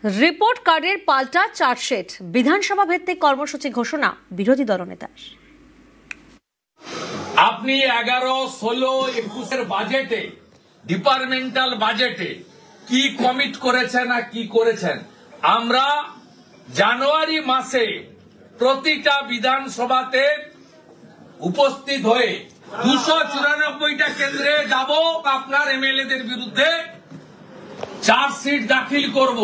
Report কার্ডের পাল্টা chargesheet, বিধানসভা ভিত্তিক কর্মসূচি ঘোষণা বিরোধী দলনেতার। আপনি 11, 16, 21 বাজেটে, ডিপার্টমেন্টাল বাজেটে কি কমিট করেছেন আর কি করেছেন? আমরা জানুয়ারি মাসে প্রতিটা বিধানসভাতে উপস্থিত হয়ে 294টা কেন্দ্রে যাব, আপনার এমএলএদের বিরুদ্ধে চার্জশিট দাখিল করব।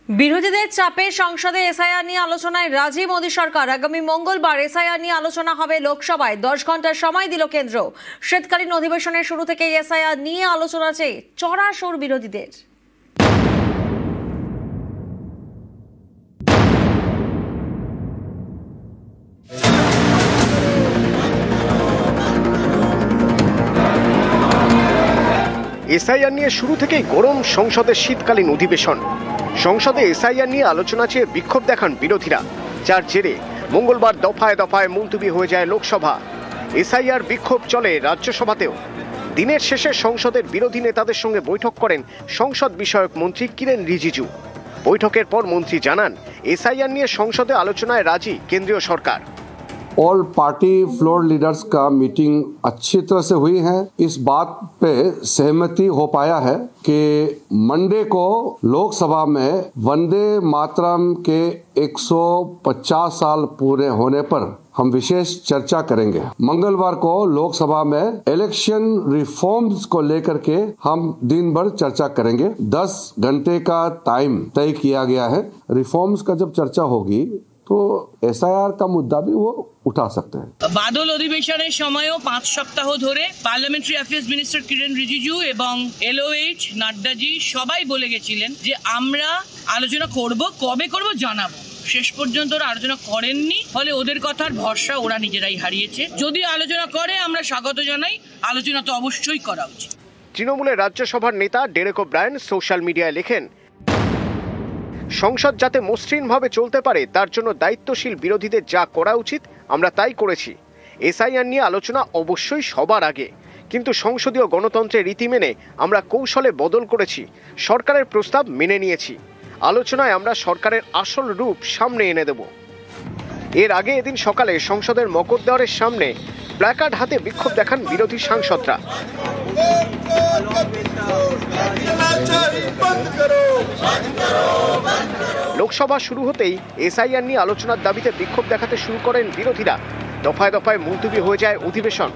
বিরোধীদের চাপে সংসদে এসআইআর নিয়ে আলোচনায় রাজি মোদী সরকার। আগামী মঙ্গলবার এসআইআর নিয়ে আলোচনা হবে লোকসভায়। 10 ঘন্টার সময় দিল কেন্দ্র। শীতকালীন অধিবেশনের শুরু থেকে এসআইআর নিয়ে আলোচনা চেয়ে চড়া সুর বিরোধীদের। এসআইআর নিয়ে শুরু থেকেই গরম সংসদের শীতকালীন অধিবেশন। সংসদে এসআইআর নিয়ে আলোচনা চেয়ে বিক্ষোভ দেখান বিরোধীরা, যার জেরে মঙ্গলবার দফায় দফায় মুলতবি হয়ে যায় লোকসভা। এসআইআর বিক্ষোভ চলে রাজ্যসভাতেও। দিনের শেষে সংসদের বিরোধী নেতাদের সঙ্গে বৈঠক করেন সংসদ বিষয়ক মন্ত্রী কিরেন রিজিজু। বৈঠকের পর মন্ত্রী জানান, এসআইআর নিয়ে সংসদে আলোচনায় রাজি কেন্দ্রীয় সরকার। ऑल पार्टी फ्लोर लीडर्स का मीटिंग अच्छी तरह से हुई है। इस बात पे सहमति हो पाया है कि मंडे को लोकसभा में वंदे मातरम के 150 साल पूरे होने पर हम विशेष चर्चा करेंगे। मंगलवार को लोकसभा में इलेक्शन रिफॉर्म्स को लेकर के हम दिन भर चर्चा करेंगे। 10 घंटे का टाइम तय किया गया है। रिफॉर्म्स का जब चर्चा होगी तो एसआईआर का मुद्दा भी वो उठा सकते हैं। বাদল অধিবেশনের সময়ও 5 সপ্তাহ ধরে parliamentary affairs minister Kiren Rijiju এবং এলওএইচ নাড্ডাজি সবাই বলে গেছিলেন যে আমরা আলোচনা করব, কবে করব জানাবো। শেষ পর্যন্ত ওরা আলোচনা করেননি, ফলে ওদের কথার ভরসা ওরা নিজেরাই হারিয়েছে। যদি আলোচনা করে আমরা স্বাগত জানাই, আলোচনা তো অবশ্যই করা উচিত। তৃণমূলের রাজ্যসভার নেতা ডেরেক ওব্রায়েন সোশ্যাল মিডিয়ায় লেখেন, সংসদ যাতে মসৃণভাবে চলতে পারে তার জন্য দায়িত্বশীল বিরোধীদের যা করা উচিত আমরা তাই করেছি। এসআইআর নিয়ে আলোচনা অবশ্যই সবার আগে, কিন্তু সংসদীয় গণতন্ত্রের রীতি মেনে আমরা কৌশলে বদল করেছি, সরকারের প্রস্তাব মেনে নিয়েছি। আলোচনায় আমরা সরকারের আসল রূপ সামনে এনে দেব। এর আগে এদিন সকালে সংসদের মকদ্দরের সামনে প্ল্যাকার্ড হাতে বিক্ষোভ দেখান বিরোধী সাংসদরা। লোকসভা শুরু হতেই এসআইআর নিয়ে আলোচনার দাবিতে বিক্ষোভ দেখাতে শুরু করেন বিরোধীরা। দফায় দফায় মুলতবি হয়ে যায় অধিবেশন।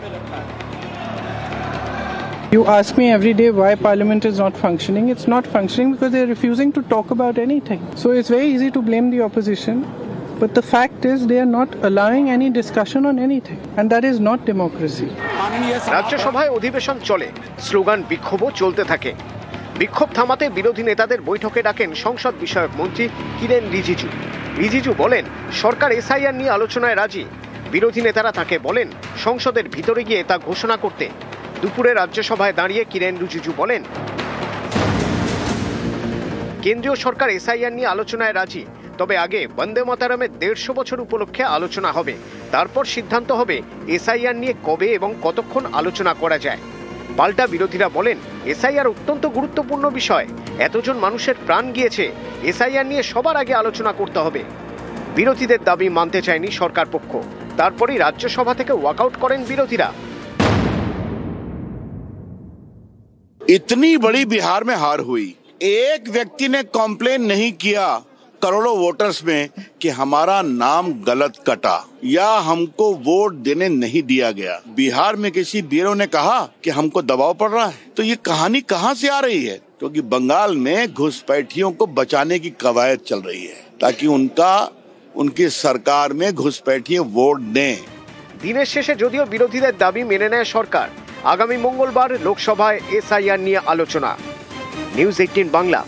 You ask me every day why Parliament is not functioning. It's not functioning because they're refusing to talk about anything. So it's very easy to blame the opposition. But the fact is they are not allowing any discussion on anything. And that is not democracy. রাজ্যসভায় অধিবেশন চলে, slogan বিক্ষোভও চলতে থাকে। বিক্ষোভ থামাতে বিরোধী নেতাদের বৈঠকে ডাকেন সংসদ বিষয়ক মন্ত্রী কিরেন রিজিজু। রিজিজু বলেন, সরকার এসআইআর নিয়ে আলোচনায় রাজি। বিরোধী নেতারা তাকে বলেন সংসদের ভিতরে গিয়ে তা ঘোষণা করতে। দুপুরে রাজ্যসভায় দাঁড়িয়ে কিরেন রিজিজু বলেন, কেন্দ্রীয় সরকার এসআইআর নিয়ে আলোচনায় রাজি, তবে আগে বন্দে মাতরমের 150 বছর উপলক্ষে আলোচনা হবে। তারপর সিদ্ধান্ত হবে এসআইআর নিয়ে কবে এবং কতক্ষণ আলোচনা করা যায়। পাল্টা বিরোধীরা বলেন, এসআইআর অত্যন্ত গুরুত্বপূর্ণ বিষয়, এতজন মানুষের প্রাণ গিয়েছে, এসআইআর নিয়ে সবার আগে আলোচনা করতে হবে। বিরোধীদের দাবি মানতে চায়নি সরকার পক্ষ। তারপরই রাজ্যসভা থেকে ওয়াকআউট করেন বিরোধীরা। इतनी बड़ी बिहार में हार हुई, एक व्यक्ति ने कॉम्प्लेन नहीं किया करोड़ों वोटर्स में कि हमारा नाम गलत कटा या हमको वोट देने नहीं दिया गया। बिहार में किसी बीरो ने कहा कि हमको दबाव पड़ रहा है। तो ये कहानी कहां से आ रही है? क्योंकि बंगाल में घुसपैठियों को बचाने की कवायद चल रही है ताकि उनकी सरकार में घुसपैठिए वोट दें। দিনের শেষে যদিও বিরোধীদের দাবি মেনে নেয় সরকার, আগামী মঙ্গলবার লোকসভায় এসআইআর নিয়ে আলোচনা। নিউজ 18 বাংলা।